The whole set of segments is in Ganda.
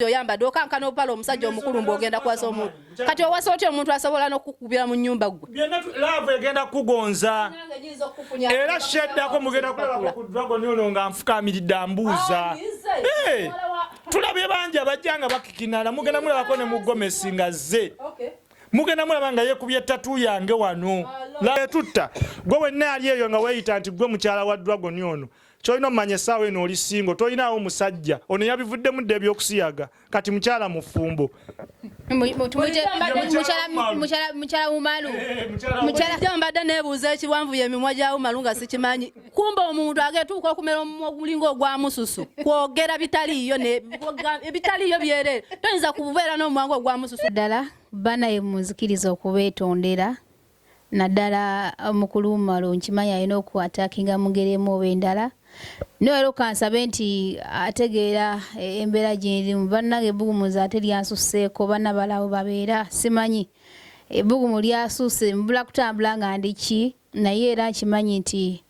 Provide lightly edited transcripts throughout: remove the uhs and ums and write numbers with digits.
yamba dokanka no palo omusajja omukulu mbogenda kwasa omuntu kati owasote omuntu asobola n'okukubira mu nyumba gwe lava egenda kugonza era sheddako mugenda kulaba ku Dragon ono nga nfukamiridde ambuuza tulabye bangi abajjanga bakikinala mugenda mulabako ne mugomesi nga zze mugenda mulaba nga yekubye tatu yange wano tutta gwe wenna ali eyo nga weeyita nti gwe mukyala wa Dragon ono Choino manyesaawo eno oli singo toyinaawo musajja ono yabivuddemu dde ebyokusiyaga kati mukyala mufumbo mukyala umalu mukyala mbadde neebuuza ekiwanvu y'emimwa gya umalu nga sikimanyi kumba omuntu agetuuka okumera omulingo ogwa mususu kwogera bitaliiyo byerere toyinza kubeera n'omuwango ogwa mususu ddala banaye muzikiriza okubeetondera naddala mukulu umalu nkimanyi alina okuatakinga mugeremu oba endala Noero kansabe nti ategeera embeera gy'erimu bannange ebbugumu ate lyansusseeko banna balawo babeera simanyi ebbugumu lyasusse mbula kutambula nga ndiki naye era nkimanyi nti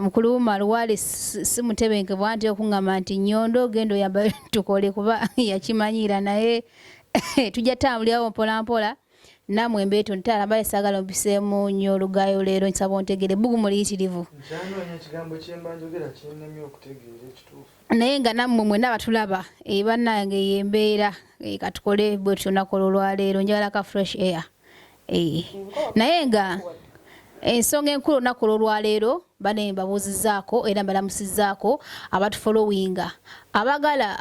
mukulu umalu wali simutebenkebwa nti okuŋŋamba nti Nyondo gendo yamba tukole kuba yakimanyira naye tujja tambulirawo mpolampola namwe mbeeto ntala mbale sagala mbiseemu nnyo olugayo leero nsaba ontegere ebbugumu liyitirivu naye nga nammwe mwenna batulaba bannange yembeera katukole bwe tutyo nakola olwaleero njagala ka fresh air naye nga ensonga enkulu nakola olwaleero bane mbabuuzizaako era mbalamusizaako abatufollowinga abagala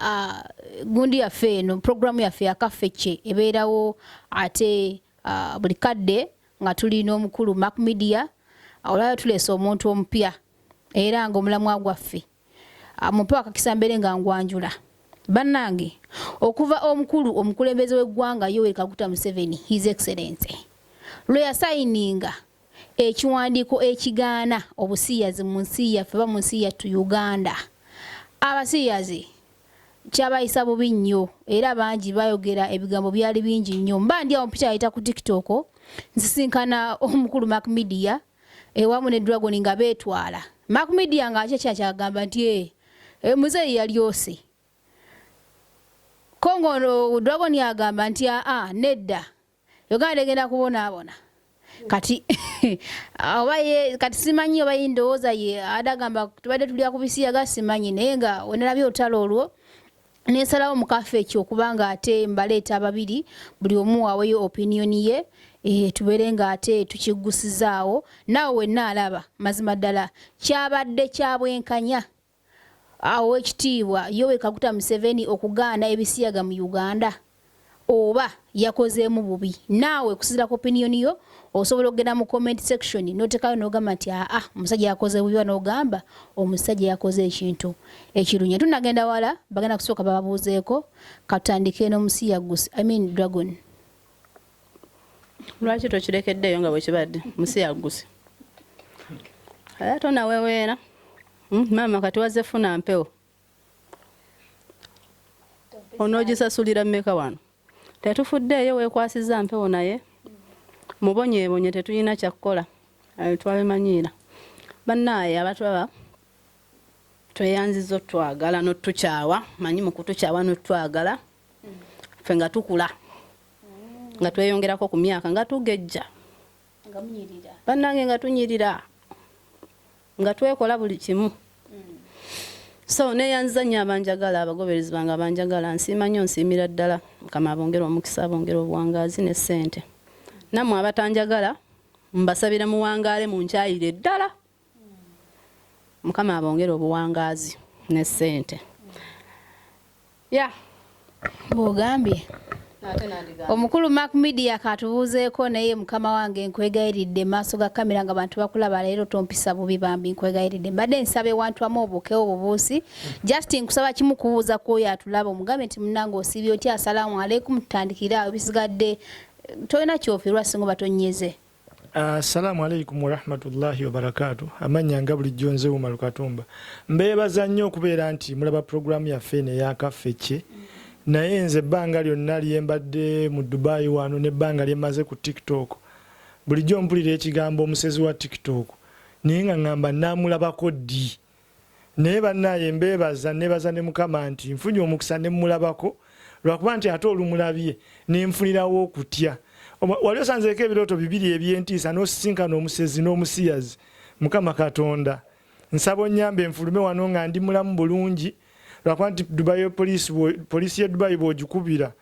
gundi yaffe eno programu yaffe yakaffecce ebeerawo ate buli kadde nga tulina omukulu Mac Media olwayo tuleese omuntu omupya era nga omulamwa gwaffe mupe wakakisambere nga ngwanjula bannange okuva omukulu omukulembeze w'eggwanga Yoweri Kaguta Museveni His Excellency lwe yasayininga ekiwandiiko ekigaana obusiyazi mu nsi yaffe ba mu nsi yattu Uganda abasiyazi kyabayisa bubi nnyo era bangi bayogera ebigambo byali bingi nnyo mba ndi awo mpicha ayita ku TikTok nsisinkana omukulu Mac Media ewamu ne Dragon nga beetwala Mac Media nga kyagamba nti muzeeyi yalyose Kongo Dragon yagamba nti nedda Uganda egenda kubonaabona kati abaye kati simanyi obaye ndowooza ye adagamba tubadde tulya ku bisiyaga simanyi naye nga wenalabye otalo olwo nesalawo mu kafe ekyo okubanga ate mbaleeta ababiri buli omu aweyo opinion ye tubeere nga ate tukigusizaawo naawe wenna alaba mazima ddala kyabadde kyabwenkanya awo ekitiibwa Yoweri Kaguta Museveni okugaana ebisiyaga mu Uganda oba yakozeemu bubi naawe kusizira ku opinion yo osobola okugenda mu comment section notekayo n'ogamba nti omusajja yakoze bubi n'ogamba omusajja yakoze ekintu ekirunye tunagenda wala bagenda kusooka bababuuzeeko katandike n'omusiyagusi Dragon lwaki tokirekeddeyo nga bwe kibadde musiyagusi ate naweweera maama kati wazze funa mpewo onoogisasulira mmeka wano tetufuddeeyo weekwasiza mpewo naye mubonyeebonye tetulina kyakukola twabimanyiira bannaaye abatwaba tweyanziza otwagala n'otukyawa manyi mu kutukyawa n'otwagala ffe nga tukula nga tweyongerako ku myaka nga tugejja bannange nga tunyirira nga twekola buli kimu so neyanziza nnyo abanjagala abagoberezi bange abanjagala nsiima nnyo nsiimira ddala Mukama abongera omukisa abongera obuwangaazi ne ssente namwe abatanjagala mbasabira muwangaale munkyayire ddala Mukama abongera obuwangaazi ne ssente bw'ogambye omukulu Mac Media katubuuzeeko naye mukama wange nkwegayiridde maaso ga kamera nga abantu bakulaba leero tompisa bubi bambi nkwegayiridde mbadde nsabe wantu amu obukewo obubuusi Justin nkusaba kimu kubuuza kwoyo atulaba omugambe nti munnange osiibye otya assalaamu alaikum tutandikira awo bisigadde tolina kyofirwa singa batonyeze Assalamu alaikum wa rahmatullahi wa barakatuh. Amanya nga bulijjo nze Umar Katumba. Mbeebaza nnyo okubeera nti mulaba programu yaffe ne yakaffecce. Naye nze ebbanga lyonna lyembadde mu Dubai wano n'ebbanga lyemaze ku TikTok. Bulijjo mpulira ekigambo omusezi wa TikTok. Naye nga ngamba naamulabako ddi. naye bannaye mbeebaza nebaza ne Mukama nti nfunye omukisa ne mulabako lwakuba nti ate olumulabye nenfunirawo okutya. Wali osanzeeko ebirooto bibiri ebyentiisa n'osisinkana omusezi n'omusiyazi. Mukama Katonda nsaba onnyambe enfulume wano nga ndi mulamu bulungi lwakuba nti Dubai poliisi ye Dubai bw'ogikubira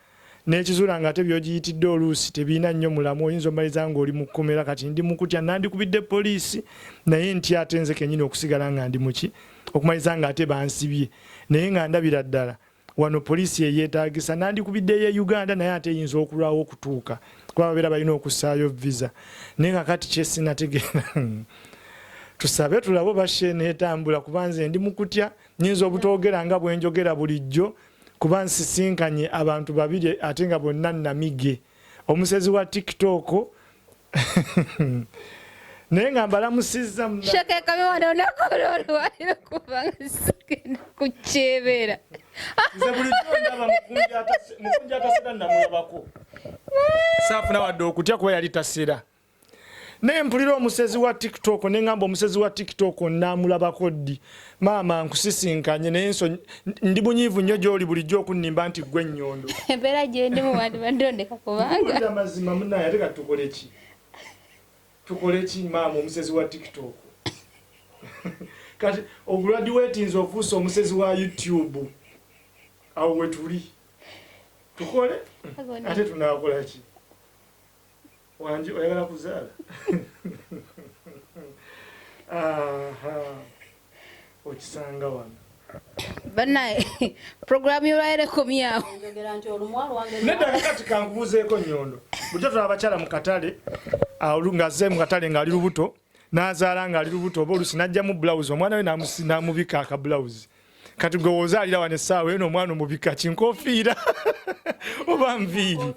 n'ekizuula nga ate by'ogiyitidde oluusi tebiina nnyo mulamu oyinza omaliza ng'oli mu kkomera kati ndi mu kutya nandikubidde poliisi naye ntya ate nze kennyini okusigala nga ndi muki okumaliza nga ate bansibye naye nga ndabira ddala wano poliisi eyeetaagisa nandikubidde ye Uganda naye ate eyinza okulwawo okutuuka kuba babeera balina okussaayo visa naye kakati kyesinategeera tusabe tulabo bashe neetambula kuba nze ndi mu kutya nyinza obutoogera nga bwe njogera bulijjo kuba nsisinkanye abantu babiri ate nga bonna namige omusezi wa TikTok naye nga mbalamusizza shakekame wanaonakololwaliro kubanga sigenda kukyebera nze bulijjo ndaba mukunja atasera namulabako saafuna wadde okutya kuba yali tasera naye mpulira omusezi wa TikTok neŋŋamba omusezi wa TikTok namulabako ddi maama nkusisinkanye naye nso ndi bunyiivu nnyo gy'oli bulijjo okunnimba nti ggwe Nyondo embeera gyendimu wandi bandondeka kubanga mazima munaye ate kati tukole ki maama omusezi wa TikTok kati ograduatinze ofuuse omusezi wa YouTube awo wetuli tukole ate tunaakola ki wanji oyagala kuzaala okisanga wano bannaye programu yolwaire komyawo nedda kakati kankubuzeeko Nyondo bulijjo tulaba abakyala mu katale ng'azze mu katale ng'ali lubuto n'azaala ng'ali lubuto oba oluusi n'ajjamu blouse omwana we n'amubika akabulawuzi kati gwe wozaalira wano essaawa eno omwana omubika kinkofiira oba nviiri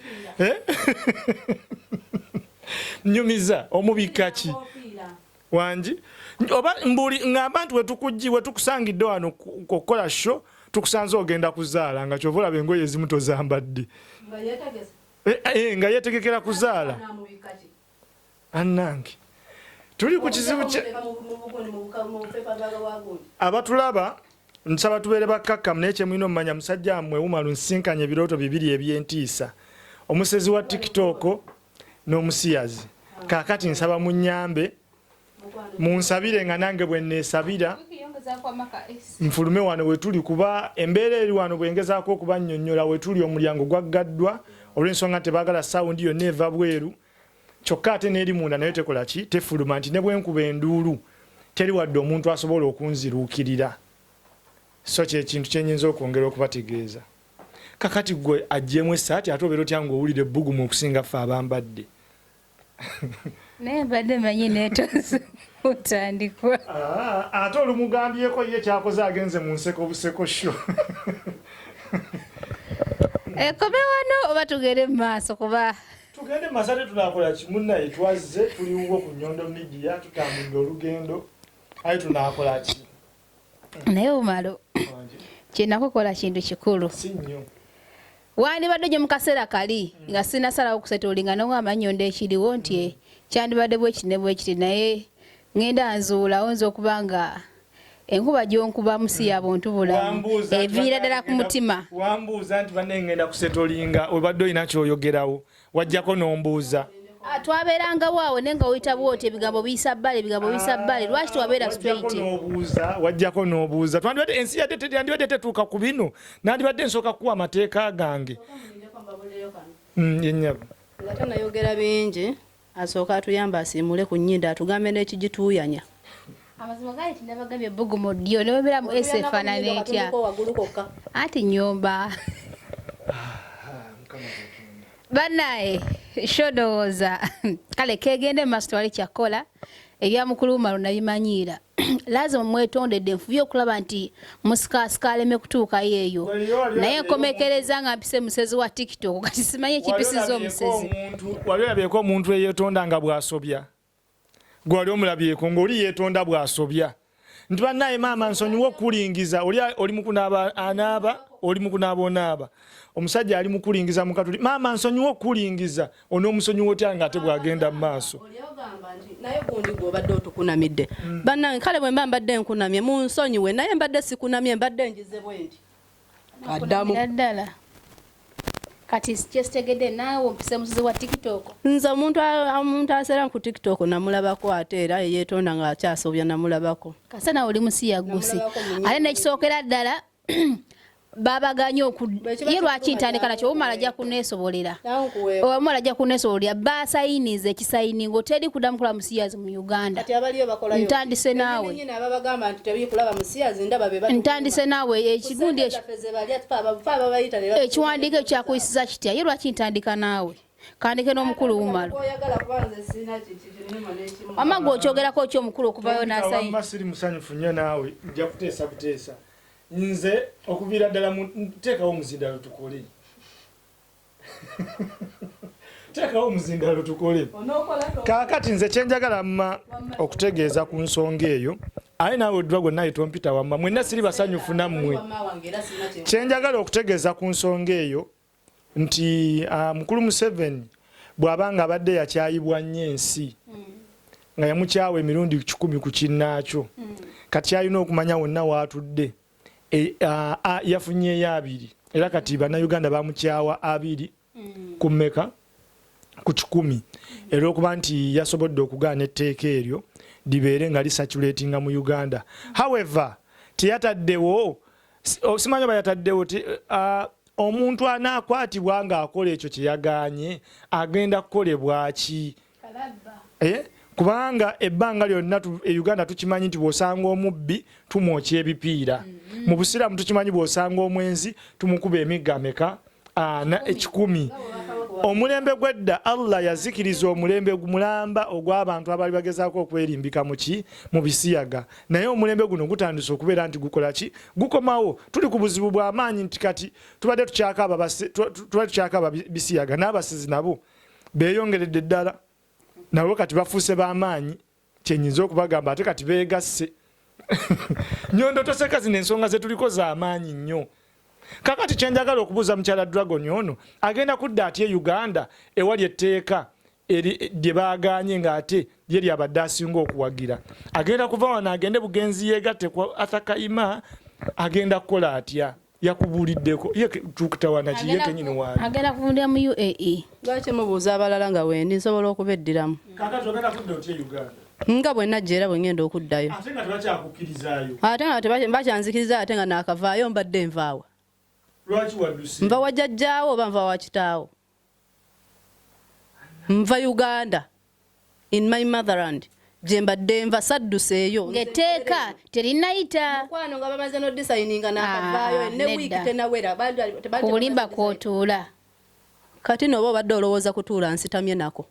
nyumiza omubika ki wanji oba mbuli ngamba nti wetukusangidde wano okukola show tukusanze ogenda kuzaala nga kyova olaba engoye ezimu tozambadde nga yeetegekera kuzaala annange tuli ku kizibu abatulaba nsaba tubeere bakkakkamu naye kyemulina omumanya musajja mmwe Umar nsinkanye ebirooto bibiri ebyentiisa omusezi wa TikTok n'omusiyazi kaakati nsaba munnyambe munsabire nga nange bwe nneesabira nfulume wano wetuli kuba embeera eri wano bwengezaako okuba nnyonnyola wetuli omulyango gwaggaddwa olw'ensonga tebaagala sawundi yonna eva bweru kyokka ate n'eri munda naye tekola ki tefuluma nti ne bwenkuba enduulu teri wadde omuntu asobola okunziruukirira so kyekintu kyenyinza okwongera okubategeeza kakati gwe ajjeemu essaati ate obeera otya ng'owulira ebbugumu okusinga ffe abambadde naye mbadde manyi neetozi otandikwa ate olumugambyeko ye kyakoze agenze mu nseko buseko sho ekome wano oba tugende mu maaso kuba tugende mu maaso ate tunaakola kimunnaye twazze tuliwo ku Nyondo Media tutambulira olugendo aye tunaakola ki naye omalo kyenakukola kintu kikulu si nnyo wandibadde gye mu kaseera kali nga sinasalawo kusetolinga n'oŋŋamba Nyondo ekiriwo nti kyandibadde bwekiti ne bwekiti naye ŋŋenda nzuulawo nza okuba nga enkuba gy'onkuba musi yabuntu bulamu eviira ddala ku mutima wambuuza nti banne ŋŋenda kusetolinga obadde olina kyoyogerawo wajjako n'ombuuza twabeerangawo awo naye nga oyita bwoti ebigambo biyisa bbali lwaki tewabeera straight wajjako n'obuuza twandibadde ensi yandibadde tetuuka ku bino nandibadde nsooka kuwa amateeka gange yennyabo nga tanayogera bingi asooka atuyamba asiimule ku nnyindo atugambe n'ekigituuyanya amazima gali tinabagambye ebbugumu ddyo ne webeera mu ese efaanana etya anti nnyomba bannaye shodowooza kale kegende maaso tewali kyakola ebya mukulu Umar nabimanyiira lazima mwetondedde nfubye okulaba nti musikaasika aleme kutuukayo eyo naye nkomekereza nga mpise musezi wa TikTok kati simanyi ekipisiza omusezi wali olabyeko omuntu eyeetonda nga bw'asobya gwe wali omulabyeko ng'oli yeetonda bw'asobya nti bannaye maama nsonyiwa okulingiza oli mukunaaba anaaba oli mukunaaba omusajja ali mukulingiza mukatuli maama nsonyiwa okulingiza onoomusonyiwa otya nga ate bwagenda mu maaso naye gundi gw'obadde otukunamidde bannange kale bwe mba mbadde nkunamye munsonyiwe naye mbadde sikunamye mbadde njize bwendi addamu ddala kati kyesitegedde naawe ompise muzizi wa tiktok nze omuntu aseera ku tiktok namulabako ate era yeetonda nga akyasobya namulabako kasana oli musiyagusi ate nekisookera ddala babaganye ye lwaki ntandika nakyo omala ajja kuneesobolera omala ajja kuneesobolera basayinize ekisayiningo teri kudamukula musiyazi mu Uganda ntandise naawe ntandise naawe ekigundi ekiwandiiko kyakuyisiza kitya ye lwaki ntandika naawe kandike n'omukulu umalo amago okyogerako ekyomukulu okuvayo nasayini siri musanyufu nnyo naawe nja kuteesa buteesa nze okuviira ddala teekawo omuzindalo tukole teekawo omuzindalo tukole kaakati nze kyenjagala mma okutegeeza ku nsonga eyo aye naawe oddwa gonna yetompita wamma mwenna siri basanyufu nammwe kyenjagala okutegeeza ku nsonga eyo nti mukulu Museveni bw'aba nga abadde yakyayibwa nnyo ensi nga yamukyawa emirundi 10 ku kinnaakyo kati alina okumanya wonna waatudde yafunyeyo 2 era kati bannayuganda bamukyawa 2 ku mmeka ku 10 era okuba nti yasobodde okugaana etteeka eryo libeere nga lisatulatinga mu Uganda. However teyataddewo simanyi bayataddewo omuntu anaakwatibwa nga akola ekyo kye yagaanye agenda kukolebwa ki kubanga ebbanga lyonna Uganda tukimanyi nti bw'osanga omubbi tumwokya ebipiira mu Busiraamu tukimanyi bw'osanga omwenzi tumukuba emigga meka 10 omulembe gwedda Allah yazikiriza omulembe gumulamba ogw'abantu abali bagezaako okwerimbika mu bisiyaga naye omulembe guno gutandise okubeera nti gukola ki gukomawo tuli ku buzibu bw'amaanyi nti kati tubadde tukyakaaba bisiyaga n'abasizi nabo beeyongeredde ddala nabo kati bafuuse b'amaanyi kyenyinza okubagamba ate kati beegasse Nyondo toseka zino ensonga ze tuliko z'amaanyi nnyo. Kakati kyenjagala okubuuza mukyala Dragon ono agenda kudda atya Uganda ewali etteeka lye baaganye ng'ate lye lyabadde asinga okuwagira agenda kuva wano agende bugenzi yeegatte ku Atakayima agenda kukola atya yakubuuliddeko ye tukutawana ki ye kenyini waali agenda kuvundira mu UAE lwaki mubuuza abalala nga wendi nsobola okubeddiramu kakati ogenda kudda otya Uganda nga bwe najja era bwe ngenda okuddayo ate nga tebakyakukirizaayo ate nga bakyanzikiriza ate nga naakavaayo mbadde nvaawa lwaki wadduse nva wajjajjaawo oba nva wa kitaawo nva Uganda in my motherland gye mbadde nva sadduseeyo ng'etteeka terinayita mukwano nga bamaze n'odisayininga naakavaayo ne wiiki tenawera ku bulimba kw'otuula kati n'oba obadde olowooza kutuula nsitamye nako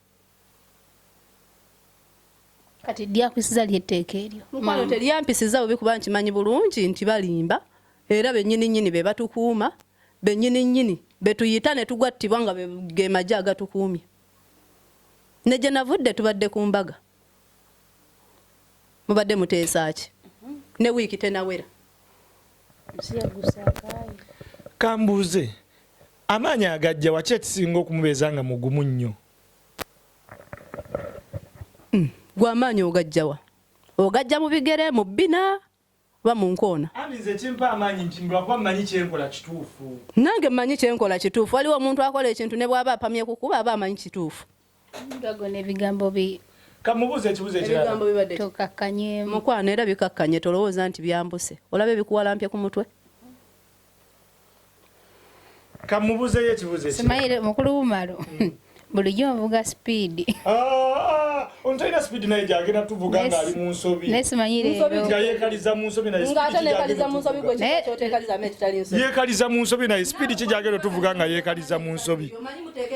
kati lyakwisiza lyetteeka eryo mukwano teryampisiza bubi kuba nkimanyi bulungi nti balimba era bennyini be batukuuma bennyini betuyita ne tugwattibwa nga ge majja agatukuumye ne gye navudde tubadde ku mbaga mubadde muteesa ki ne wiiki tenawera kambuuze amaanyi agajja waki ekisinga okumubeeza nga mugumu nnyo gw'amaanyi ogajjawa ogajja mu bigere mu bbina ba mu nkoona nze kimpa amaanyi nti lwakuba mmanyi kyenkola kituufu nange mmanyi kyenkola kituufu waliwo omuntu akola ekintu ne bw'aba apamye kukuba aba amanyi kituufu Dragon ebigambo kamubuuze ekibuzo ekirala tokakkanye mukwano era bikakkanye tolowooza nti byambuse olaba ebikuwalampye ku mutwe kamubuuzeyo ekibuzo simayire mukulu bumalo bulijjo ovuga speed ontayina speed naye gyagenda tuvuga ng'ali mu nsobi nga yeekaliza mu nsobi naye yeekaliza mu nsobi naye speed ki gyagenda tuvuga nga yeekaliza mu nsobi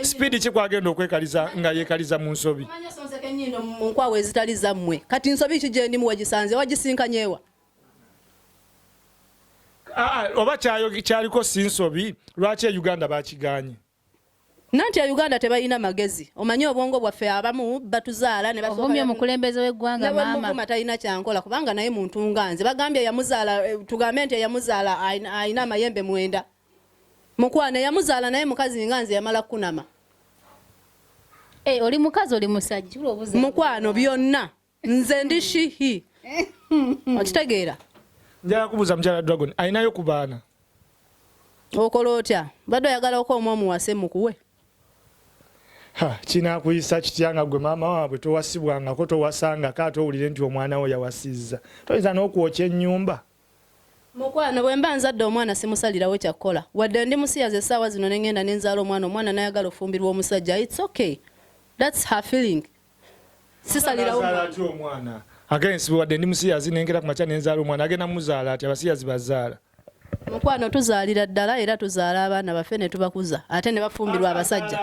speed ki kwagenda okwekaliza nga yeekaliza mu nsobi munkwawo ezitali zammwe kati nsobi ki gyendimu wagisanze wagisinkanyeewa oba kyaliko si nsobi lwaki e Uganda bakiganye nanti ya Uganda tebalina magezi omanyi obwongo bwaffe abamu batuzaala ne basooka ovumye omukulembeze w'eggwanga maama mukuma talina kyankola kubanga naye muntu nganze bagambye yamuzaala tugambe nti yamuzaala ayina amayembe 9 mukwane yamuzaala naye mukazi nganze yamala kunama oli mukazi oli musajja ulobuza mukwano byonna nze ndi shihi okitegeera njala kubuza mchala Dragon ayinayo ku baana okola otya badde oyagala okoma omuwase mukuwe kina kuyisa kityanga gwe maama waabwe towasibwanga ko towasanga kato owulire nti omwana we yawasizza toyinza n'okwokya ennyumba mukwano bwe mba nzadde omwana simusalirawo kyakkola wadde ndi musiyaze essaawa zino ne ngenda n'enzaala omwana nayagala ofumbirwa omusajja it's okay that's her feeling sisalirawo omwana against wadde ndi musiyazi nengera ku makya n'enzaala omwana agenda muzaala ati abasiyazi bazaala mukwano tuzaalira ddala era tuzaala abaana baffe ne tubakuza ate ne bafumbirwa abasajja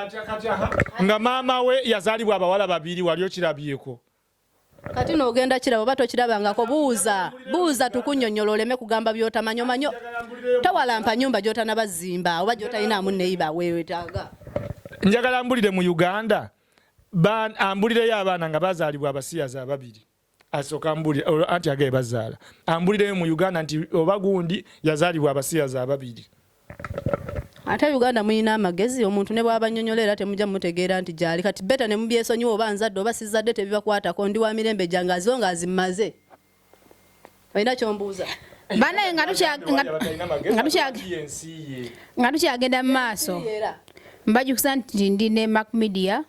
nga maama we yazaalibwa abawala 2 wali okirabyeko kati n'ogenda kirabo oba tokirabangako buuza tukunnyonnyola oleme kugamba by'otamanyo manyo tawalampa nyumba gy'otanabazimba oba gy'otalinaamu neyiba weewetaaga njagala mbulire mu Uganda ambulireyo abaana nga bazaalibwa abasiyazi 2 asooka ambulire anti agaye bazaala ambulireyo mu Uganda nti oba gundi yazaalibwa abasiyazi 2 ate Uganda muyina amagezi omuntu ne bw'abanyonnyola era temujja mutegeera nti gyali kati beta ne mubyesonyiwa oba nzadde oba sizadde tebibakwatako ndi wa mirembe gyange aziwo ng'azimmaze olina kyombuuza banaye nga tukyagenda mu maaso mbajjukiza nti ndi ne Mac Media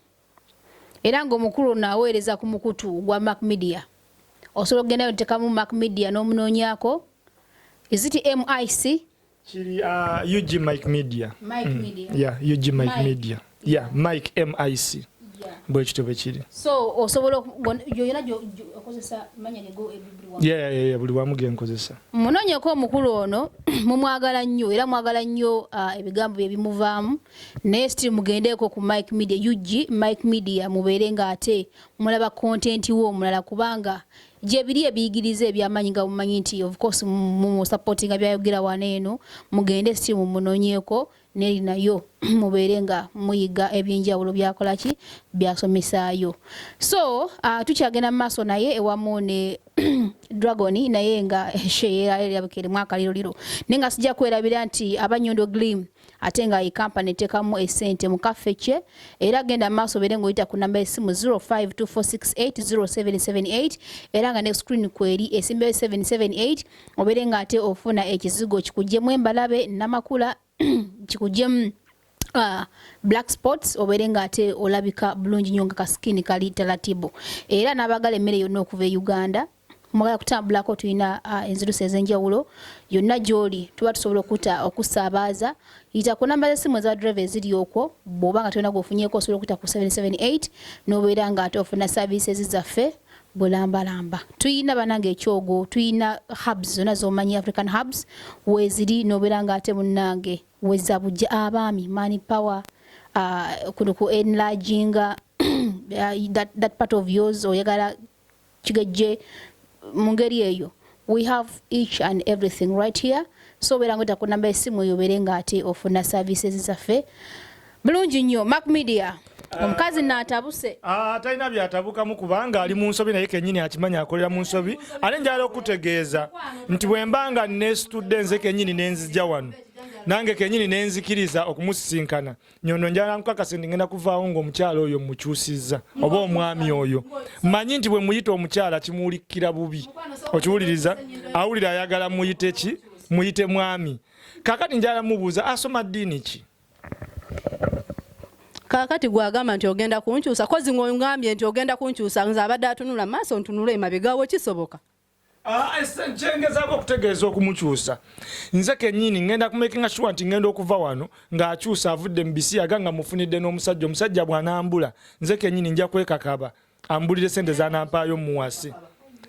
era ng'omukulu naaweereza ku mukutu gwa Mac Media osobola okugenda otekamu Mac Media n'omunoonyako is it MIC Chiri UG Mike Media. Mike Media. Yeah, UG Mike Media. Yeah, Mike MIC. Bwe kitobe kiri. So osobola yoyina okozesa manya lego everyone. Yeah, buli wamu genkozesa. Munonyeko omukulu ono mumwagala nnyo era mwagala nnyo ebigambo bye bimuvaamu naye still mugendeko ku Mike Media UG Mike Media mubeerenga ate mulaba content wo mulala kubanga je biri ebiyigirize ebyamanyi nga mumanyi nti of course mu supporting abyayogera waneeno mugende still mumunonyeko neri nayo mubeerenga muyiga ebyenjawulo byakolaki byasomesaayo so tukyagenda mu maaso naye ewamu ne Dragon naye nga sheera yabikere mwaka liro nenga sijja kwerabira nti abanyondo Glim ate nga company tekamu esente mu kafeche era genda maaso berengo oyita ku namba esimu 0524680778 era nga next screen kweri esimbe 778 oberenga ate ofuna ekizigo kikujjemu embalabe namakula kikujjemu black spots oberenga ate olabika bulungi nnyo nga kaskini kali talatibu era n'abagala emmere yonna okuva e Uganda mwagala kutambulako tulina enzirusa ez'enjawulo yonna gy'oli tuba tusobola okusaabaza yita ku namba z'essimu za driver ziri okwo bw'oba nga tolina gw'ofunyeeko osobola okuyita ku 778 n'obeera nga ate ofuna services zaffe bulambalamba tuyina banange ekyogo tuyina hubs zonna z'omanyi African hubs weziri n'obeera nga ate munnange wezabujja abaami money power kuno ku enlarging that part of yours oyagala kigejje mungeri eyo we have each and everything right here so beera ngota ku namba esimu eyo berenga ate ofuna services zaffe bulungi nnyo Mac Media omukazi n'atabuse talina byatabukamu kubanga ali mu nsobi naye kennyini akimanya akolera mu nsobi ate njala okutegeeza nti bwembanga nesitudde nze kennyini nenzijja wano nange kennyini nenzikiriza okumusisinkana Nyondo njala nkakase ngenda kuvaawo ng'omukyala oyo mukyusizza oba omwami oyo mmanyi nti bwe muyita omukyala kimuwulikira bubi okiwuliriza awulira ayagala muyite ki muyite mwami kakati njala mubuuza asoma ddiini ki kakati gwagamba nti ogenda kunkyusa kozi ng'ongambye nti ogenda kunkyusa nze abadde atunula maaso ntunula emabegawo kisoboka nkyengezako okutegeeza okumukyusa nze kennyini ngenda kumakinga sure nti ngenda okuva wano ng'akyusa avudde mu bisiyaga nga mufunidde n'omusajja omusajja bw'anambula nze kennyini nja kwekakaba ambulire sente zanampaayo muwase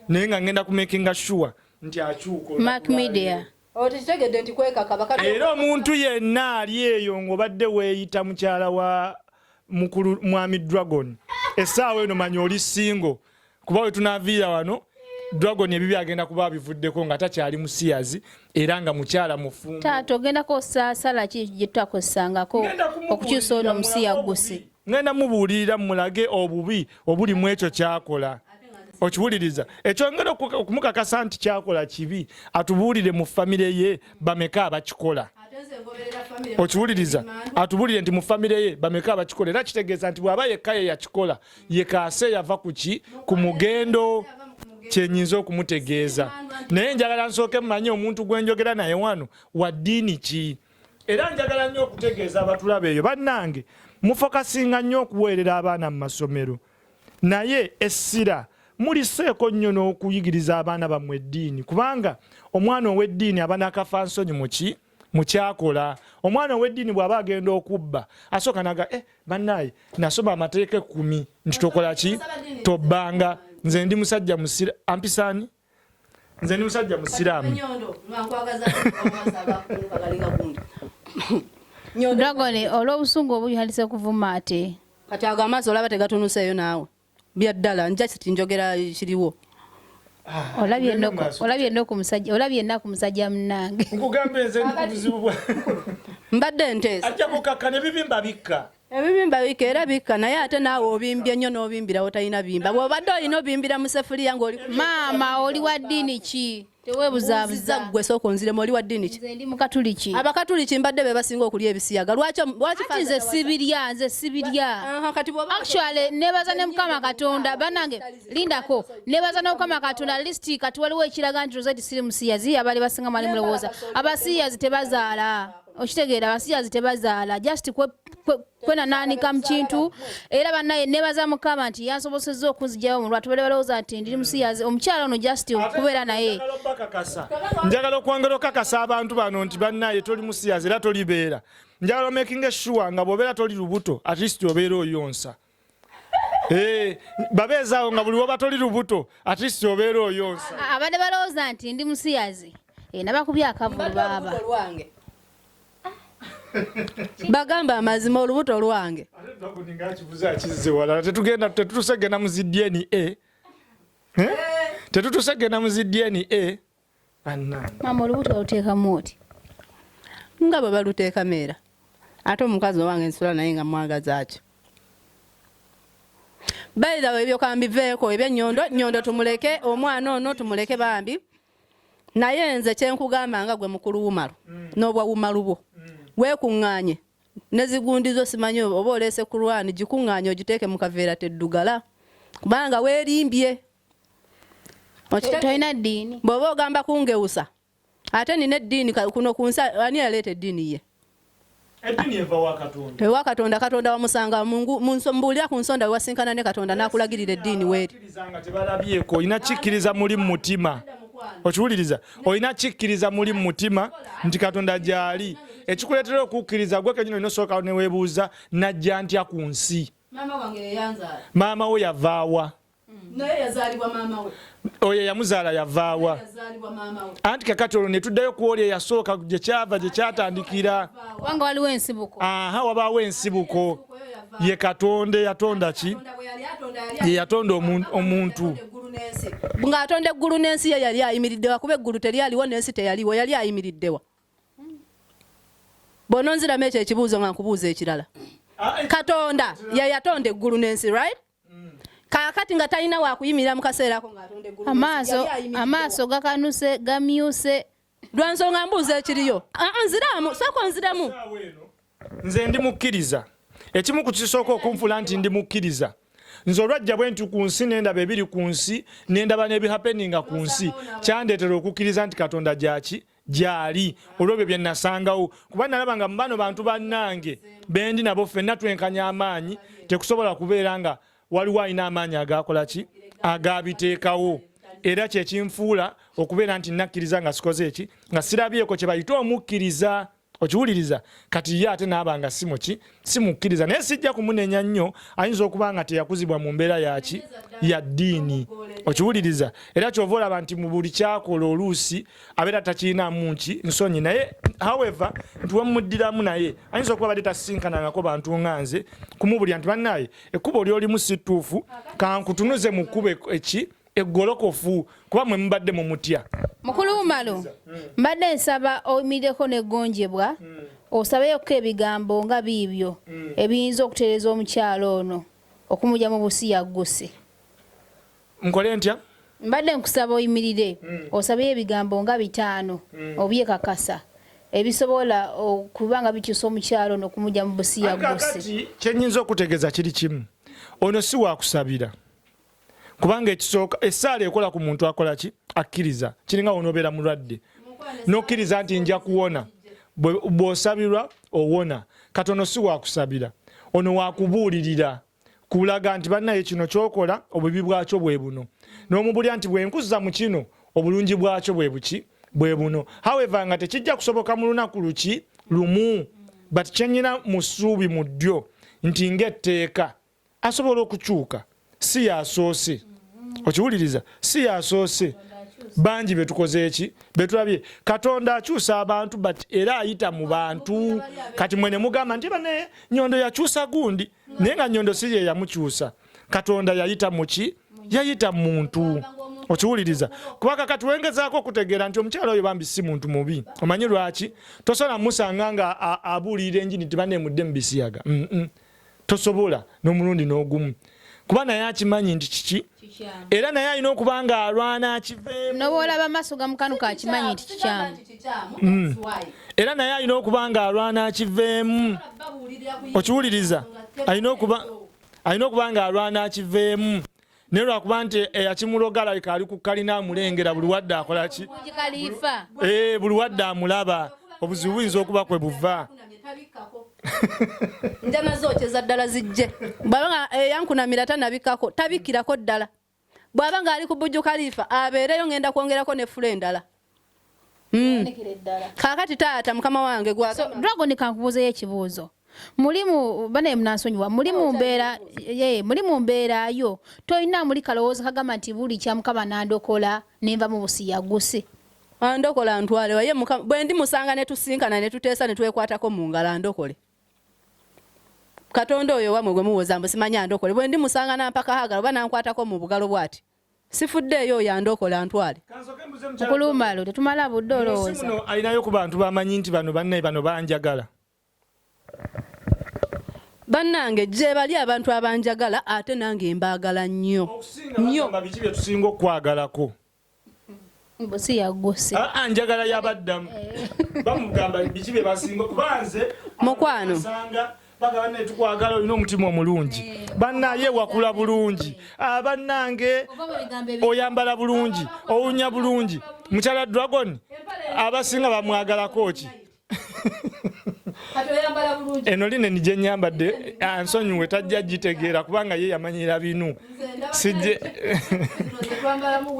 naye nga ngenda kumakinga sure nti akyuka Mac Media otikitegedde nti kwekakaba era omuntu yenna ali eyo ng'obadde weeyita mukyala wa mukulu mwami Dragon essaawa eno manya oli singo kuba we tunaaviira wano Dragon ebibi agenda kuba bivuddeko nga takyali musiyazi era nga mukyala mufumbo. Taata ogenda ko sala ki gye twakozesangako okukyusa ono musiyagusi. Ngenda mubuulirira mulage obubi obuli mu ekyo kyakola. Okiwuliriza ekyo ngenda okumukakasa nti kyakola kibi atubuulire mu famire ye bameka abakikola. Okiwuliriza atubuulire nti mu famire ye bameka abakikola era kitegeeza nti bw'aba yekka ye yakikola yekaase yava ku mugendo kyenyinza okumutegeeza. Naye njagala nsooke mumanye omuntu gwe njogera naye wano wa ddiini ki. Era njagala nnyo okutegeeza abatulaba eyo bannange mufokasinga nnyo okuweerera abaana mu masomero naye essira muliseeko nnyo n'okuyigiriza abaana bammwe eddiini kubanga omwana ow'eddiini aba n'akafa nsonyi mu kyakola. Omwana ow'eddiini bw'aba agenda okubba asooka naga bannaye nasoma amateeka 10 nti tokola ki tobbanga. Nze ndi musajja musira ampisaani nze ndi musajja musiraamu. Dragon olw'obusungu obuyalise kuvuma ate kati ago amaaso olaba tegatunuseeyo naawe byaddala nja kiti njogera kiriwo. Olabye ennaku musajja munnange. Nkugambe nze ndi ku buzibu bwa Mbadde nteesa. Ajja kukakkana ebibimba bikka. Ebibimba bikka era bikka naye ate naawe obimbye nnyo n'obimbirawo talina bimba. Bw'obadde olina obimbira mu seffuliya ng'oli maama oli wa ddiini ki? Teweebuzaabuza gwe sooka onziremu oli wa ddiini ki? Nze ndi mukatuliki. Abakatuliki mbadde be basinga okulya ebisiyaga. Lwaki nze sibirya. Actually nebaza ne Mukama Katonda banange lindako nebaza ne Mukama Katonda list kati waliwo ekiraga nti Rozet siri musiyazi abali basinga mali mulowooza. Abasiyazi tebazaala. Okitegeera abasiyazi tebazaala just kwena naanika mu kintu era bannaye nebaza Mukama nti yansobosezza okunzijayo mu lwatu balowooza nti ndi musiyazi omukyala ono just okubeera naye. Njagala okwongera okakasa abantu bano nti bannaye toli musiyazi era tolibeera. Njagala making sure nga bw'obeera toli lubuto at least obeera oyonsa. Babeezaawo nga buli woba toli lubuto at least obeera oyonsa. Abadde balowooza nti ndi musiyazi nabakubye akavulu baaba. Bagamba amazima olubuto lwange. Tetutusegenda mu DNA. Tetutusegenda mu DNA. Mama olubuto oluteekamu oti? Nga bwe baluteeka meera. Ate omukazi wange nsula naye nga mwagaza ki. Bayidawo ebyokambiveeko ebyenyondo tumuleke omwana ono tumuleke bambi. Naye nze kyenkugamba nga gwe mukulu wumalu n'obwa wumalu bwo. Weekuŋŋaanye nezigundizo simanyi oba oleese ku lwani gikuŋŋaanye ogiteeke mu kaveera teddugala kubanga weerimbye. Tolina ddiini bw'oba ogamba kungewusa ate nina eddiini kuno ku nsi ani yaleeta eddiini ye? Eddiini eva wa Katonda. Ewa Katonda. Katonda wamusanga mbuulira ku nsonda we wasinkana ne Katonda n'akulagirira eddiini weeri. Tebalabyeko olina kikkiriza muli mu mutima. Okiwuliriza olina kikkiriza muli mu mutima nti Katonda gyali. Ekikuleetera okukkiriza gwe kenyino nosooka ne weebuuza najja ntya ku nsi. Maama wange yeyanzaala. Maama we yavaawa. Naye yazaalibwa maama we. Oyo yamuzaala yavaawa. Yazaalibwa maama we. Anti kakati olwo ne tuddayo ku oli eyasooka gye kyava gye kyatandikira. Wanga waliwo ensibuko. Wabaawo ensibuko. Ye Katonda yatonda ki? Ye yatonda omuntu. Ng'atonda eggulu n'ensi ye yali ayimiridde wa kuba eggulu teryaliwo n'ensi teyaliwo yali ayimiridde wa. Bononziramu ekyo ekibuuzo nga nkubuuza ekirala. Katonda ye yatonda eggulu n'ensi right? Kakati nga talina wa kuyimirira mu kaseera ako ng'atonda eggulu n'ensi. Amaaso gakanuse gamyuse. Lwa nsonga mbuuza ekiriyo. Nziramu sako nziramu. Nze ndi mukkiriza. Ekimu ku kisooka okunfula nti ndi mukkiriza. Nze olwajja bwe nti ku nsi n'endaba ebiri ku nsi n'endaba n'ebihappeninga ku nsi kyandeetera okukkiriza nti Katonda gyali olw'ebyo bye nasangawo kuba nalaba nga mu bano bantu bannange bendi nabo ffenna twenkanya amaanyi tekusobola kubeera nga waliwo alina amaanyi agakola ki agabiteekawo era kyekinfuula okubeera nti nakkiriza nga sikoze eki nga sirabyeko kye bayita omukkiriza. Okiwuliriza kati ye ate n'abanga simukkiriza naye sijja kumunenya nnyo ayinza okuba nga teyakuzibwa mu mbeera yaki ya ddiini. Okiwuliriza era kyova olaba nti mu buli kyakola oluusi abeera takiinamu nsonyi naye however nti wemuddiramu naye ayinza okuba badde tasinkanangako bantu nga nze kumubulya nti bannaye ekkubo ly'olimu si ttuufu kankutunuze mu kkubo eggolokofu kuba mwe mubadde mu mutya. Mukulu Umaro mbadde nsaba oyimireko neggonjebwa osabeyo ko ebigambo nga biibyo ebiyinza okutereeza omukyalo ono okumujja mu busiyagguse. Nkole ntya? Mbadde nkusaba oyimirire osabeyo ebigambo nga 5 obyekakasa ebisobola okubanga bikyusa omukyalo ono okumujja mu busiyagguse. Kyenyinza okutegeeza kiri kimu, ono si wakusabira kubanga ekisooka essaala ekola ku muntu akola ki akkiriza kiringa onobeera mulwadde nokkiriza nti nja kuwona bw'osabirwa owona. Kati ono si wakusabira, ono wakubuulirira kulaga nti bannaye kino kyokola obubi bwakyo bwe buno n'omubulya nti bwenkuzza mu kino obulungi bwakyo bwe buki bwe buno. However nga tekijja kusoboka mu lunaku luki lumu, but kyenyina mu ssuubi mu ddyo nti ng'etteeka asobola okukyuka, si yasoose. Okiwuliriza, si yasoose. Bangi betukoze eki betulabye Katonda akyusa abantu but era ayita mu bantu. Kati mwene mugamba nti bane Nyondo yakyusa gundi naye nga Nyondo si ye yamukyusa, Katonda yayita muki yayita muntu. Okiwuliriza kubanga kati wengezaako okutegeera nti omukyalo oyo bambi si muntu mubi. Omanyi lwaki? Tosobola musanga nga abuulira enjini nti bane mudde mu bisiyaga. Tosobola n'omulundi n'ogumu kuba naye akimanyi nti kiki era naye alina okuba nga alwana akiveemu. Noboolaba amaaso gamukanuka akimanyi nti kikyamu. Era naye alina okuba nga alwana akiveemu. Okiwuliriza alina okuba nga alwana akiveemu. Naye lwakuba nti eyakimuloga alabika ali ku kalina amulengera buli wadde akola ki? Buli wadde amulaba obuzibu buyinza okuba kwe buva. Njama zokyeza ddala zijje bwabanga yankunamira tanabikako tabikirako ddala bwabanga ali ku Bujju Khalifa abeereyo ngenda kwongerako ne fule endala. Kakati taata mukama wange gwa Dragon kankubuuzeyo ekibuuzo. Mulimu bane mnansonyiwa mulimu mbeera yo toyina muli kalowooza kagamba nti buli kya mukama nandokola nenva mu busiyagguse. Andokola ntwale waye mukama bwe ndi musanga ne tusinkana ne tuteesa ne twekwatako mu ngala andokole. Katonda oyo wamwe gwe muwoza mbu simanya andokole bwe ndi musanga na mpaka hagala bana nkwatako mu bugalo bwati sifuddeyo yandokola ntwale. Mukulu Umaro tetumala budde olowooza. Muno alinayo ku bantu bamanyi nti bano bannaye bano banjagala. Bannange je bali abantu abanjagala ate nange mbaagala nnyo. Nnyo biki bye tusinga okwagalako. Busiyagguse. Njagala yabaddamu. Bamugamba biki bye basinga kubanze mukwano. Bagabane tukwagala olina omutima omulungi. Bannaye wakula bulungi. Bannange oyambala bulungi, owunya bulungi. Mukyala Dragon abasinga bamwagalako ki? Eno line nije nyambadde ansonyiwe tajja gitegeera kubanga ye yamanyira binu. Sije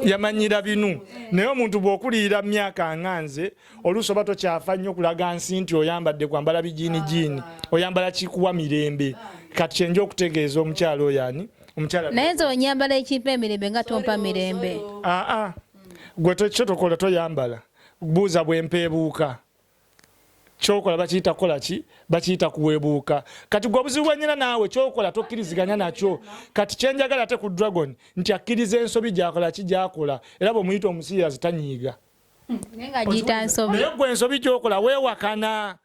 yamanyira binu. Naye omuntu bw'okulira myaka nganze olusoba tokyafa nnyo kulaga nsi nti oyambadde kwambala bijini oyambala kikuwa mirembe. Kati kyenja okutegeeza omukyalo oyo ani? Omukyala naye nze onyambala ekipa emirembe nga tompa mirembe. Gwe tokola toyambala buuza bwempeebuuka. Chokola bakiyita kola ki? Bakiyita kuwebuuka. Kati gwe obuzibu bwennyina naawe kyokola tokkiriziganya nakyo. Kati kyenjagala ate ku Dragon nti akkiriza ensobi gyakola ki gyakola era bw'omuyita omusiirazi tanyiiga. Nenga giyita nsobi. Naye gwe ensobi gyokola weewakana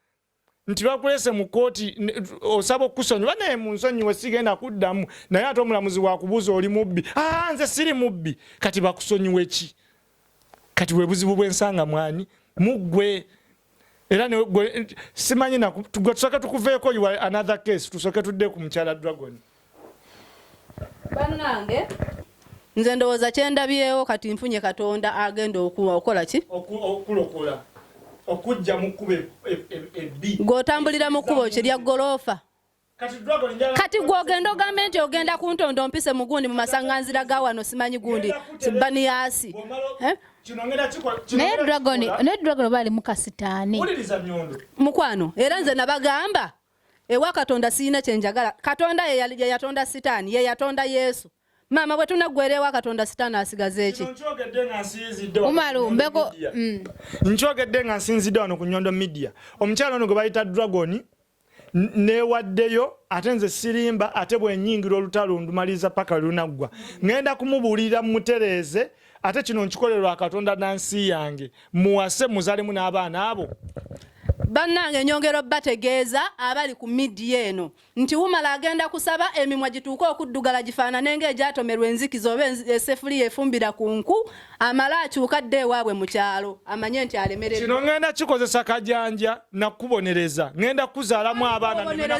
nti bakulese mu kkooti osaba okusonyiwa naye mu nsonyiwe sigenda kuddamu naye ate omulamuzi wakubuuza oli mubbi. Nze siri mubbi. Kati bakusonyiwe ki? Kati bwe buzibu bw'ensanga mwani muggwe. Era ne simanyi na tusoke tukuveeko you are another case tusoke tudde ku mukyala Dragon. Bannange nze ndowooza kyendabyewo kati nfunye Katonda agenda okukola ki? Okulokola. Okujja mu kkubo ebbi. Gw'otambulira mu kkubo kirya ggoloofa. Kati gw'ogenda ogambe nti ogenda kuntondo mpise mugundi mu masaŋŋanzira ga wano simanyi gundi Baniyasi. Naye Dragon bali mukasitaani. Mukwano era nze nabagamba ewa Katonda siina kyenjagala. Katonda ye yatonda sitaani ye yatonda Yesu. Mama bwe tunaggwera ewa Katonda sitaani asigaze eki? Umaru mbeko nkyogedde nga nsinzidde wano ku Nyondo Media. Omukyala ono gwe bayita Dragon newaddeyo ate nze sirimba ate bwenyingira olutalo ndumaliza paka lunaggwa ngenda kumubuulira mutereeze ate kino nkikolerwa Katonda nansi yange muwase muzalemu n'abaana abo bannange nyongero bategeeza abali ku media eno nti umar agenda kusaba emimwa gituuka okuddugala gifaanane ng'egyatomerwa enzikizo oba esefuli efumbira ku nku amala akyuka dde ewaabwe mu kyalo amanye nti alemererwa kino ngenda kikozesa kajanja nakubonereza ngenda kuzaalamu abaana ngenda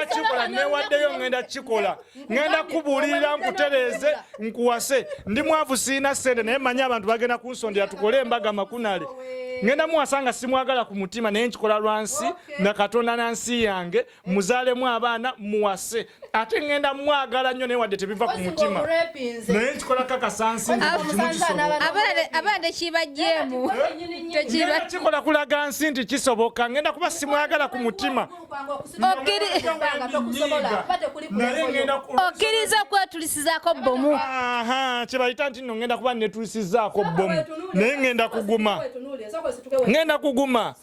kikola newaddeyo ngenda kikola ngenda kubuulirira nkutereeze nkuwase ndi mwavu siina ssente naye manye abantu bagenda kunsondera tukole embaga makunale ngenda muwasanga simwagala ku mutima naye nkikola lwansi na Katonda nansi yange muzaalemu abaana muwase ate ngenda mwagala nnyo naye wadde tebiva ku mutima naye nkikola kakasansi abana tekibajjeemu kikola kulaga nsi nti kisoboka ngenda kuba simwagala ku mutima okkiriza okwetulisizaako bomu kyebayita nti nno ngenda kuba netulisizaako bomu naye ngenda kuguma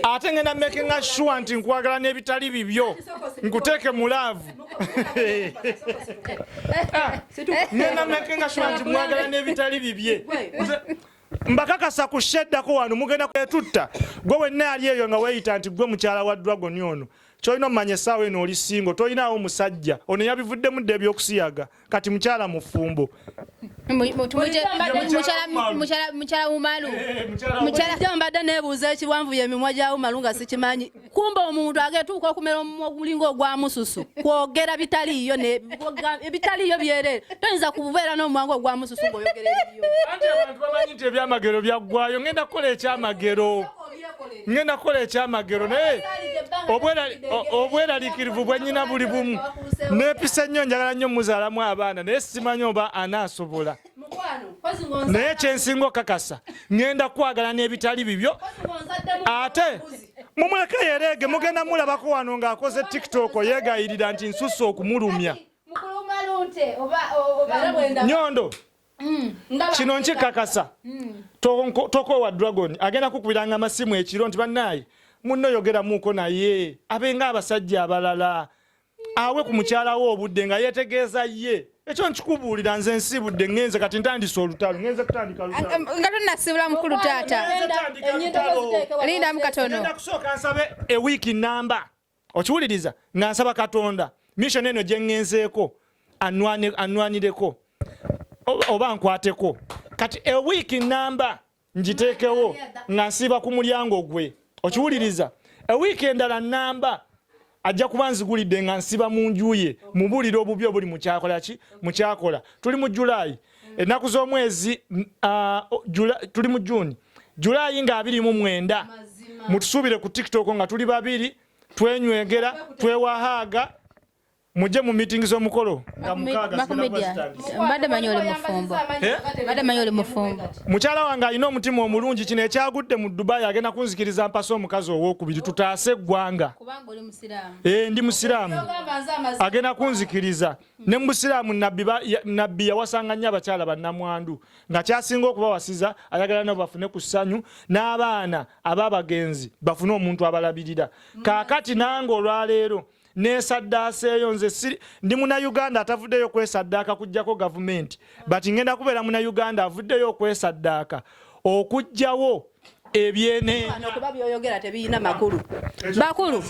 ate ngenda makinga sure nti nkwagala n'ebitali bibyo nkuteeke mu laavu ngenda makinga sure nti mwagala n'ebitali bibye mbakakasa ku sheddako wano mugenda kwetutta gwe wenna yali eyo nga weeyita nti gwe mukyala wa Dragon ono kyolina omumanya essaawa eno oli singo tolinaawo musajja ono yabivuddemu dde ebyokusiyaga kati mukyala mufumbo mukyala mumalu mbadde neebuuza ekiwanvu yemimwa gya umalu nga sikimanyi kumba omuntu agetuuka okumera omumwa ogulinga ogwa mususu kwogera bitaliiyo ebitaliiyo byerere toyinza kubeera n'omumwa ogwa mususu ng'oyogera ebiriyo anti abantu bamanyi nti ebyamagero byaggwayo ngenda kukola ekyamagero naye obweraliikirivu bwennyina buli bumu neepisa nnyo njagala nnyo muzaalamu abaana naye simanyi oba anaasobola naye kyensinga okakasa ngenda kwagala n'ebitali bibyo ate mumuleke yereege mugenda mulabako wano ng'akoze TikTok yeegayirira nti nsusse okumulumya Nyondo kino nkikakasa tokowa Dragon agenda kukubiranga amasimu ekiro nti bannaaye munno yogeramuuko naye abenga abasajja abalala awe ku mukyalawo obudde nga yeetegeeza ye ekyo nkikubuulira nze nsibudde ngenze kati ntandise olutalo ngenze kutandika lutalo nga tonnasibula mukulu taata lindamu katono ngenda kusooka nsabe ewiiki namba okiwuliriza nga nsaba Katonda mission eno gye ngenzeeko anwanireko oba nkwateko kati ewiiki namba ngiteekewo nga nsiiba ku mulyango gwe okiwuliriza ewiiki endala namba ajja kuba nzigulidde nga nsiba mu nju ye mubuulire obubi obuli mukyakola tuli mu Julaayi ennaku z'omwezi tuli mu Juni Julaayi nga 29 mutusuubire ku TikTok nga tuli babiri twenywegera twewahaaga mujje mu meeting z'omukolo nga mbadde manyi oli mufumbo mukyala wange alina omutima omulungi kino ekyagudde mu Dubai agenda kunzikiriza mpasa omukazi owookubiri tutaase eggwanga ndi musiraamu agenda kunzikiriza ne mu busiraamu nabbi yawasanga nnyo abakyala bannamwandu nga kyasinga okubawasiza ayagala nabo bafune ku ssanyu n'abaana ab'abagenzi bafune omuntu abalabirira kaakati nange olwaleero nesadaaseeyo nze ndi Munnayuganda atavuddeyo kwesaddaaka kujjako gavumenti bati ngenda kubeera Munnayuganda avuddeyo okwesaddaaka okujjawo ebyenenya kuba byoyogera tebiyina makulu bakulu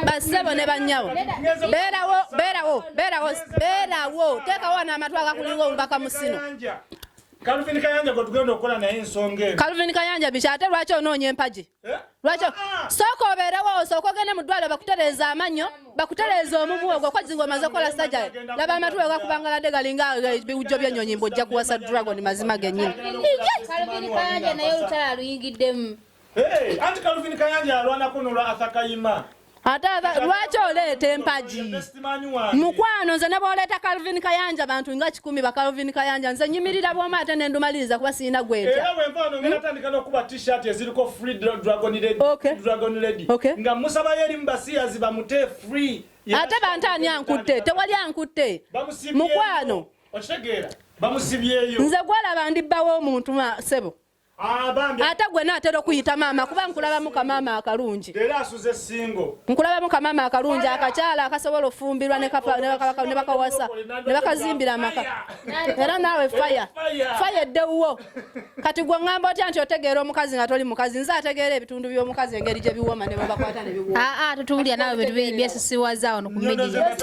basebo ne bannyawo beerawo teekawo n'amatw agakulinga olubaka musino Calvin Kayanja go tugenda okola naye ensonga eyo. Calvin Kayanja bikyate lwaki onoonya empaji? Lwaki sooka obeerewo sooka ogende mu ddwaliro bakutereeza amannyo bakutereeza omumu ogwo kozi ng'omaze okukola sajja laba amatu gakubangaladde galinga ebiwujjo by'ennyonyi mbojja kuwasa Dragon mazima gennyini. Calvin Kayanja naye olutalo aluyingiddemu. Anti Calvin Kayanja alwanako n'olwa Athakayima. Ate lwaki oleeta empaji? Mukwano nze ne bw'oleeta Calvin Kayanja bantu nga 10 ba Calvin Kayanja nze nyimirira bw'oma ate ne ndumaliriza kuba siina gwetya. Era bwe nvaano ngenda tandika n'okuba t-shirt eziriko free Dragon Lady. Nga musaba yeri mbasiyazi bamute free. Ate bantu ani ankutte? Tewali ankutte. Mukwano. Okitegeera? Bamusibyeyo. Nze gwalaba ndibbawo omuntu sebo. ate gwe naatera okuyita maama kuba nkulabamu kamama akalungi era asuze singo nkulabamu kamama akalungi akakyala akasobola ofumbirwa ne bakawasa ne bakazimbira amaka era naawe faya eddewuwo kati gwe ŋŋamba otya nti otegeera omukazi nga toli mukazi nze ategeera ebitundu by'omukazi engeri gye biwooma ne babakwata ne biwooma tutuwulira naawe bintu byesisiwaza ono ku media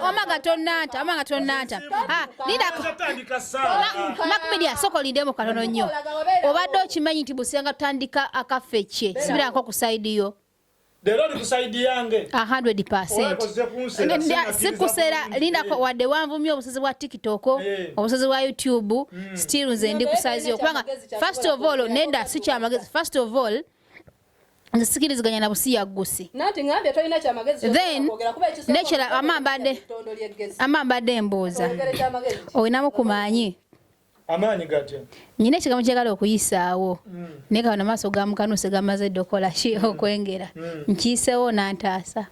omanga tonnanta makumedia sokolindemu katono nnyo obadde okimanyi nti busiyaga tutandika akafeche sibirako ku side yo lero ndi ku side yange 100% sikusera lindako wadde wanvumya obusozi bwa TikTok obusozi bwa YouTube still nze ndi ku size yo kubanga first of all nenda sikyamagezi first of all nsikiriziganya na busiyagusi nati ngambye tolina kyamagezi then nekera amambadde embuuza olinamu kumanyi amaanyi gatya nyina ekigambo kyagala okuyisaawo naye kaona maaso gamukanuse gamaze dde okola ki okwengera nkiyiseewo nantaasa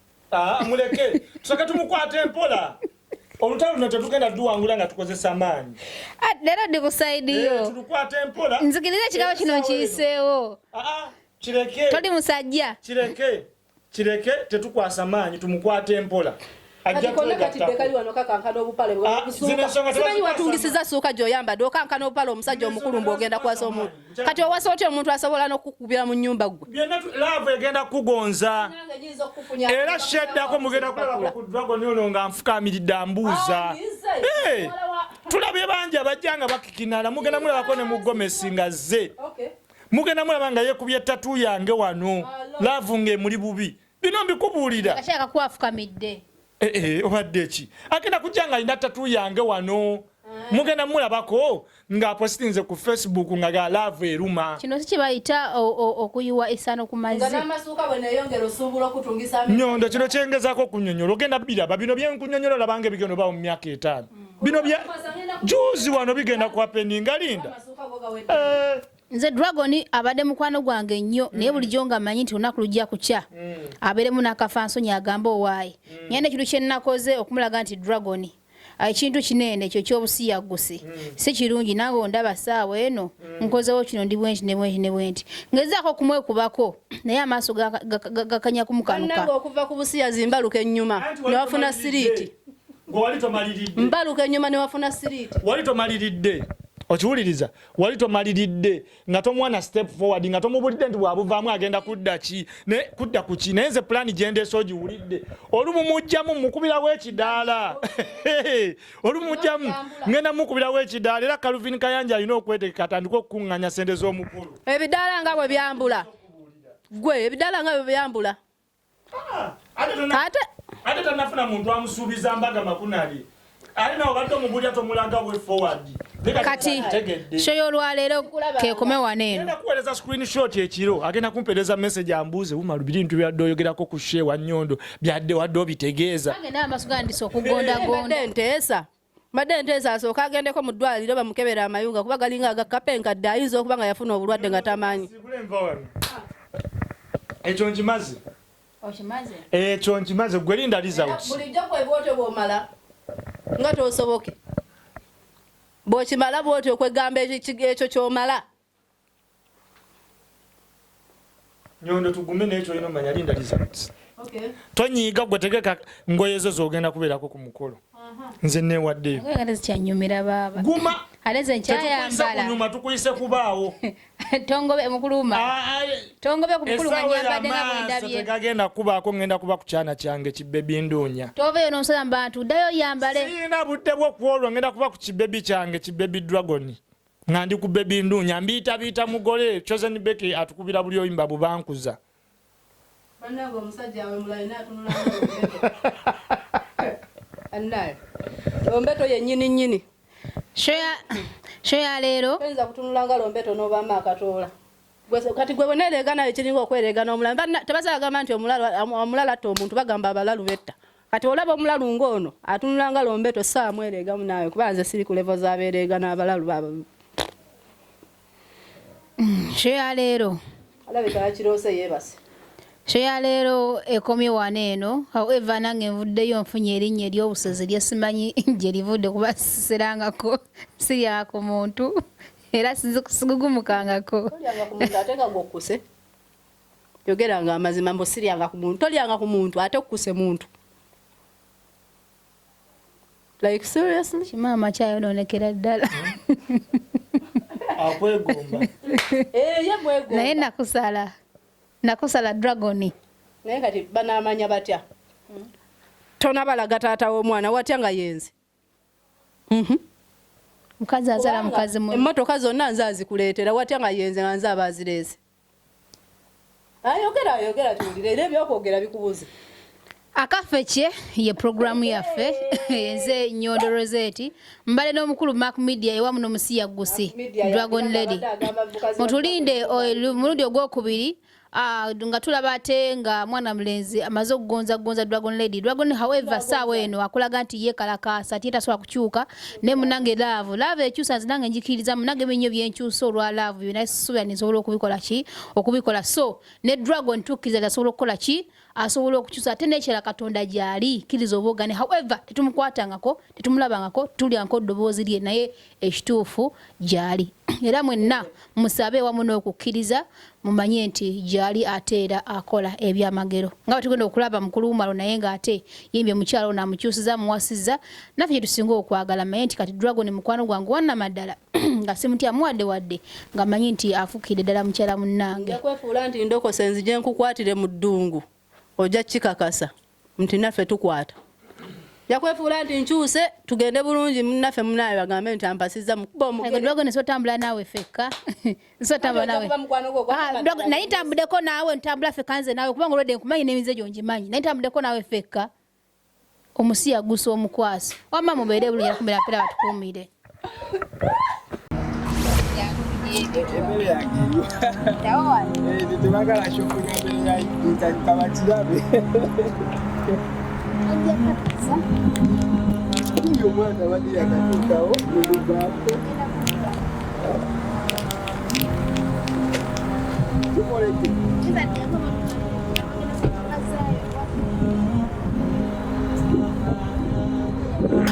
muleke tusake tumukwata empola olutalo luno tetugenda tuwangula nga tukozesa amaanyi leero ndi ku saidi yo tulukwata empola nzikiriza ekigambo kino nkiyiseewo kireke toli musajja kireke tetukwasa amaanyi tumukwata empola simanyi watungisiza suuka gy'oyambadde okankana obupale omusajja omukulu mbw'ogenda kwasa omuntu kati owasa otya omuntu asobola n'okukubira mu nnyumba gwe laavu egenda kugonza era sheddako mugenda kulabako ku dragon ono nga nfukaamiridde ambuuza tulabye bangi abajja nga bakikinala mugenda mulabako ne mugomesi nga zze mugenda mulaba nga yekubye ettatu yange wano laavu ng'emuli bubi bino mbikubuulira akakyaka kwafukamidde obadde ki agenda kujja nga alina tatu yange wano mugenda mulabako ng'apositinze ku Facebook nga ga laavu eruma kino si kibayita okuyiwa essano ku mazzi Nyondo kino kyengezaako kunyonyola ogenda biraba bino byenkunyonyola olabanga ebigendo bawo mu myaka 5 bino bya juzi wano bigenda kuhapeninga linda nze dragon abadde mukwano gwange nnyo naye bulijjo nga manyi nti olunaku lujja kukya abeeremu n'akafansonyi agamba owaayi nyanda ekintu kye nnakoze okumulaga nti dragon ekintu kinene ekyo ky'obusiyagusi si kirungi nange ondaba saawa eno nkozewo kino ndi bwenti ne bwenti ne bwenti ngezaako okumwekubako naye amaaso gakanya kumukanuka okuva ku busiyazi mbaluka ennyuma newafuna siriiti mbaluka ennyuma newafuna siriiti wali tomaliridde okiwuliriza wali tomaliridde nga tomwana step forward nga tomubulidde nti bwabuvaamu agenda kudda ku ki naye nze pulaani gyendeesa ogiwulidde olumu mujjamu mukubirawo ekidaala olumujjamu ngenda mukubirawo ekidaala era Calvin Kayanja alina okwetegeka atandika okukuŋŋanya sente z'omukulu ebidaala nga bwe byambula gwe ebidaala nga bwe byambula ate tanafuna muntu amusuubiza mbaga makunali alina obadde omubulya tomulaga we forward kati shoyo olwaleero kekome waneeno agenda kuweereza screenshot ekiro agenda kumpeereza message ambuuze umaru bintu byadde oyogerako ku shewa Nyondo byadde wadde obitegeeza agenda amaaso gandisa okugondagonda mbadde nteesa asooka agendeko mu ddwaliro bamukebera amayunga kuba galinga agakapenkadde ayinza okuba nga yafuna obulwadde nga tamanyi ekyo nkimaze ekyo nkimaze gwe linda results bulijjo kwebwotyo bw'omala nga tosoboke bw'okimala bwotyo okwegamba ekyo ky'omala Nyondo tugume n'ekyo olina omanya linda results tonyiiga gwe tegeka ngoye zo z'ogenda kubeerako ku mukolo nze neewaddeyo kyanyumira baaba guma aleze nkyayambala kunyuma tukuyise kubaawo tongobe mukuluma tongobe ku mukuluma nyambadde nga bwendabye tegagenda kubaako ngenda kuba ku kyana kyange kibebi nduunya toveyo n'onsala mu bantu ddayo yambale siina budde bw'okwolwo ngenda kuba ku kibebi kyange kibebi dragon nga ndi ku bebi nduunya mbiyita mugole Chosen Becky atukubira buli oyimba bubankuza bannange omusajja awe mulayina atunula annaye lombeto yennyini nnyini shoya leero oyinza kutunula nga lombeto n'obama akatoola kati gwe boneereegana ekiringa okwereegana omulala tebasala gamba nti omulala atta omuntu bagamba abalalu betta kati olaba omulalu ng'ono atunula nga lombeto saamwereegamu naawe kuba nze siri ku levo z'abeereegana abalalu baba shoya leero alabika yakiroose yeebase shoya leero ekomye waneeno however nange nvuddeyo nfunye erinnya ery'obusozi lyesimanyi gye livudde kuba siserangako siryako muntu era sigugumukangako. Tolyanga ku muntu ate nga gw'okkuse. Yogeranga amazima mbu siryanga ku muntu. Tolyanga ku muntu ate okkuse muntu. Like seriously? Kimama kyayonoonekera ddala. Akwegomba. Ye mwegomba. Naye nakusala dragoni. Naye kati banaamanya batya? Tonabalaga taata w'omwana watya nga yenze. Mukazi azala mukazi mu. Emmotoka zonna nze azikuleetera watya nga yenze nga nze abazireese. Ayogera tuwulire era ebyokwogera bikubuze. Akafeche ye programu yaffe nze Nyondo Rozet mbale n'omukulu Mark Media ewamu n'omusiya Gusi Dragon Lady mutulinde omulundi ogwokubiri nga tulaba ate nga mwana mulenzi amaze okugonza Dragon Lady however saawa eno akulaga nti ye kalakasa ati tasobola kukyuka ne munange love ekyusa zinange njikiriza munange binyo byenkyusa olwa love binasuubira nisobola okubikola so ne Dragon tukiriza tasobola okukola ki asobola okukyusa ate n'ekirala Katonda gyali kiriza obwogane however tetumukwatangako tetumulabangako tulyanko ddoboozi lye naye ekituufu gyali era mwenna musabe wamu n'okukkiriza mumanye nti gyali ate era akola ebyamagero nga tugenda okulaba mukulu umar naye nga ate yimbye mukyalo namukyusiza muwasiza naffe gye tusinga okwagala manye nti kati Dragon mukwano gwange wannamaddala nga simutya wadde nga manyi nti afukidde ddala mukyala munnange yakwefuula nti ndokose nzije nkukwatire mu ddungu ojja kikakasa nti naffe tukwata yakwefuula nti nkyuse tugende bulungi naffe munaye bagambe nti ampasiza mukuba Dragon sotambula naawe fekka sotambula naawe naye ntambuddeko naawe ntambula fekka nze naawe kubanga olwedde nkumanyi n'emize gyo ngimanyi naye ntambuddeko naawe fekka omusiya Gusa omukwaso wamma mubeere bulungi nakumbeera mpera batukuumire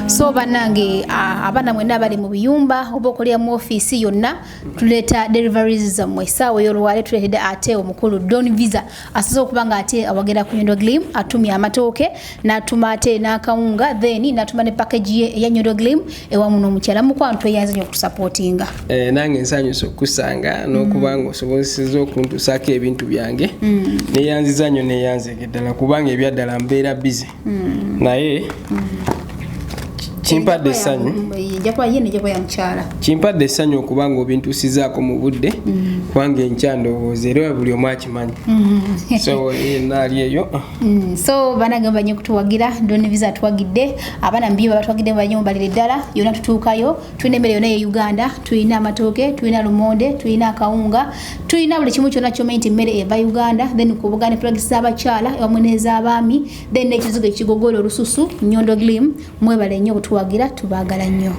so banange abana mwenna bali mu biyumba oba okolera mu office yonna tuleta deliveries zammwe saawa y'olwale tuletedde ate omukulu Don Visa asoza okuba nga ate awagera ku Nyondo Glim atumya amatooke n'atuma ate n'akawunga then n'atuma ne package ye eya Nyondo Glim ewamu n'omukyala mukwano tweyanze nnyo okusupportinga nange nsanyusa okusanga n'okuba nga osobozesezza okuntuusaako ebintu byange neyanziza nnyo neyanzege ddala kubanga ebyaddala mbeera busy naye kimpadde essanyu kimpadde essanyu okuba nga obintuusizaako mu budde kubanga enkya ndowooza era buli omu akimanyi so naali eyo so banange banye kutuwagira Don Visa atuwagidde abaana mbiba batuwagidde banye mubalire ddala yonna tutuukayo tulina emmere yonna ye Uganda tulina amatooke tulina lumonde tulina akawunga tulina buli kimu kyonna kyomanyi nti mmere eva Uganda then kubugane products z'abakyala ewamu n'ez'abaami then n'ekizigo ekigogola olususu Nyondo Glim mwebale nnyo kutuwagira tubaagala nnyo